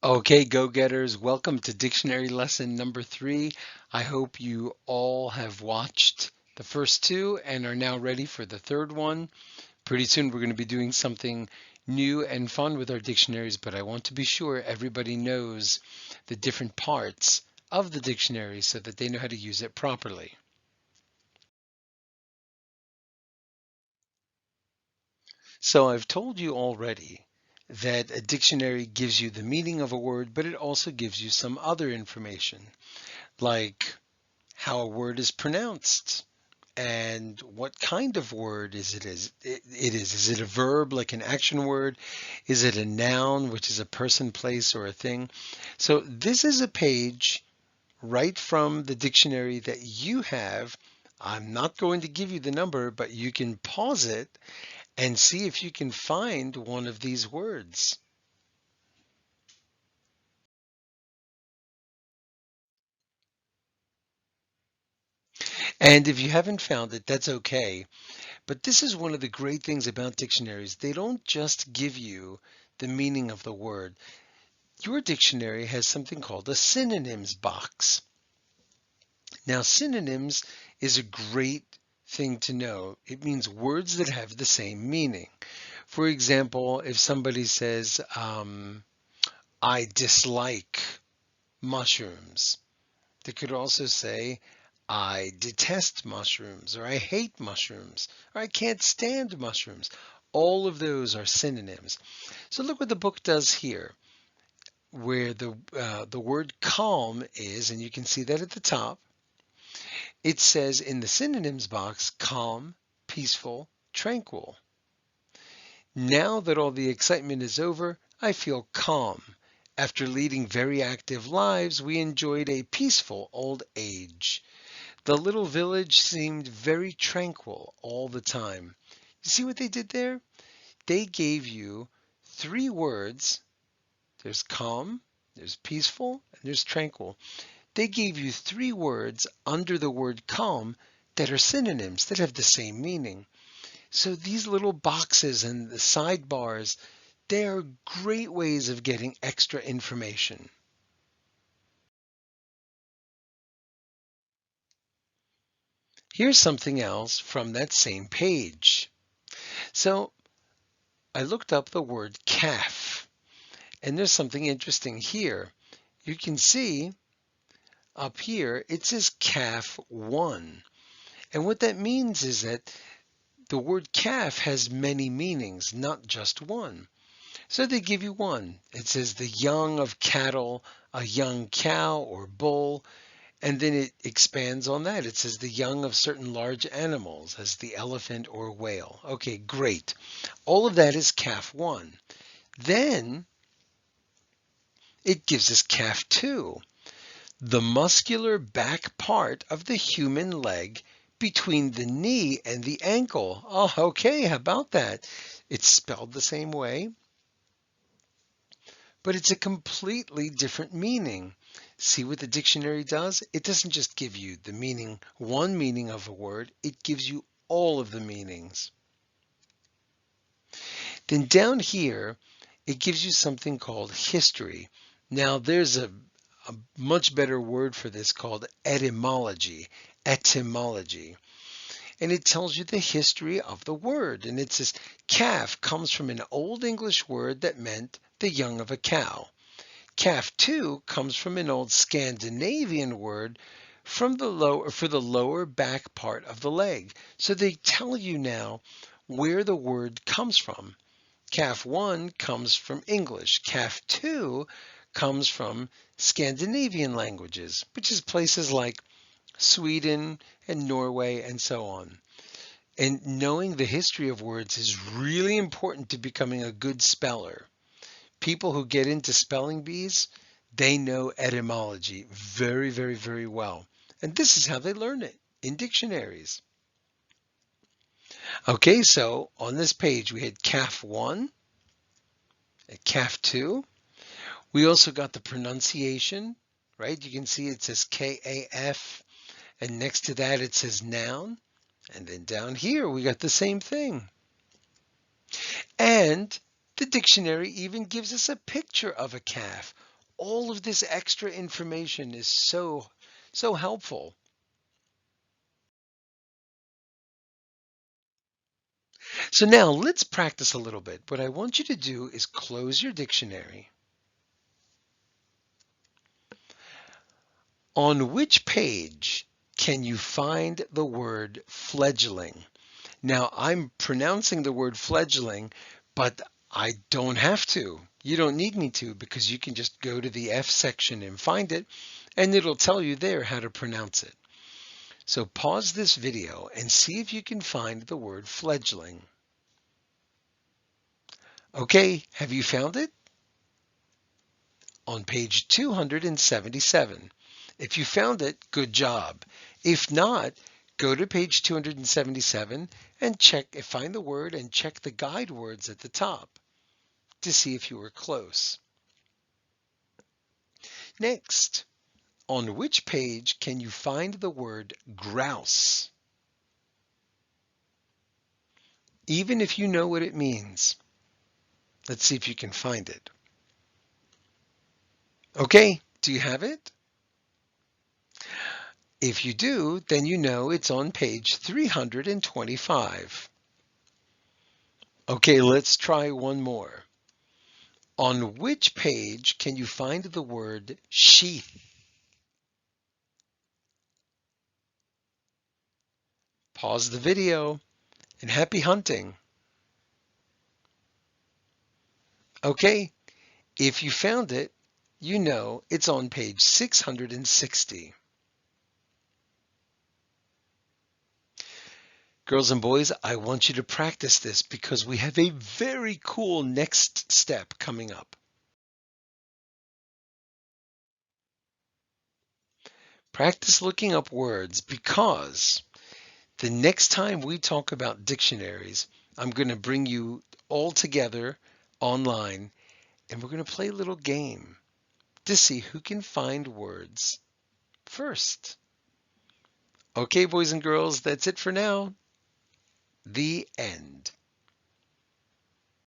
Okay, go-getters, welcome to dictionary lesson number 3. I hope you all have watched the first two and are now ready for the third one. Pretty soon we're going to be doing something new and fun with our dictionaries, but I want to be sure everybody knows the different parts of the dictionary so that they know how to use it properly. So I've told you already that a dictionary gives you the meaning of a word, but it also gives you some other information, like how a word is pronounced and what kind of word is. Is it a verb like an action word? Is it a noun, which is a person, place, or a thing? So this is a page right from the dictionary that you have. I'm not going to give you the number, but you can pause it and see if you can find one of these words. And if you haven't found it, that's okay. But this is one of the great things about dictionaries. They don't just give you the meaning of the word. Your dictionary has something called a synonyms box. Now, synonyms is a great thing to know. It means words that have the same meaning. For example, if somebody says, I dislike mushrooms, they could also say, I detest mushrooms, or I hate mushrooms, or I can't stand mushrooms. All of those are synonyms. So look what the book does here, where the word calm is, and you can see that at the top. It says in the synonyms box, calm, peaceful, tranquil. Now that all the excitement is over, I feel calm. After leading very active lives, we enjoyed a peaceful old age. The little village seemed very tranquil all the time. You see what they did there? They gave you three words. There's calm, there's peaceful, and there's tranquil. They gave you three words under the word calm that are synonyms that have the same meaning. So these little boxes and the sidebars, they are great ways of getting extra information. Here's something else from that same page. So I looked up the word calf, and there's something interesting here. You can see up here it says calf 1. And what that means is that the word calf has many meanings, not just one. So they give you one. It says the young of cattle, a young cow or bull, and then it expands on that. It says the young of certain large animals, as the elephant or whale. Okay, great. All of that is calf 1. Then it gives us calf 2, the muscular back part of the human leg between the knee and the ankle. Oh, okay, how about that? It's spelled the same way, but it's a completely different meaning. See what the dictionary does? It doesn't just give you the meaning, one meaning of a word, it gives you all of the meanings. Then down here, it gives you something called history. Now, there's a much better word for this called etymology. Etymology. And it tells you the history of the word. And it says calf comes from an Old English word that meant the young of a cow. Calf too comes from an old Scandinavian word from the lower for the lower back part of the leg. So they tell you now where the word comes from. Calf 1 comes from English. Calf 2 comes from Scandinavian languages, which is places like Sweden and Norway and so on. And knowing the history of words is really important to becoming a good speller. People who get into spelling bees, they know etymology very, very, very well. And this is how they learn it in dictionaries. Okay, so on this page we had calf 1 and calf 2. We also got the pronunciation, right? You can see it says KAF, and next to that it says noun. And then down here we got the same thing. And the dictionary even gives us a picture of a calf. all of this extra information is so helpful. So now let's practice a little bit. What I want you to do is close your dictionary. On which page can you find the word fledgling? Now I'm pronouncing the word fledgling, but I don't have to. You don't need me to because you can just go to the F section and find it, and it'll tell you there how to pronounce it. So pause this video and see if you can find the word fledgling. Okay, have you found it? On page 277. If you found it, good job. If not, go to page 277 and find the word and check the guide words at the top to see if you were close. Next, on which page can you find the word grouse? Even if you know what it means, let's see if you can find it. Okay, do you have it? If you do, then you know it's on page 325. Okay, let's try one more. On which page can you find the word sheath? Pause the video and happy hunting. Okay, if you found it, you know it's on page 660. Girls and boys, I want you to practice this because we have a very cool next step coming up. Practice looking up words because the next time we talk about dictionaries, I'm going to bring you all together online and we're going to play a little game to see who can find words first. Okay, boys and girls, that's it for now. The end.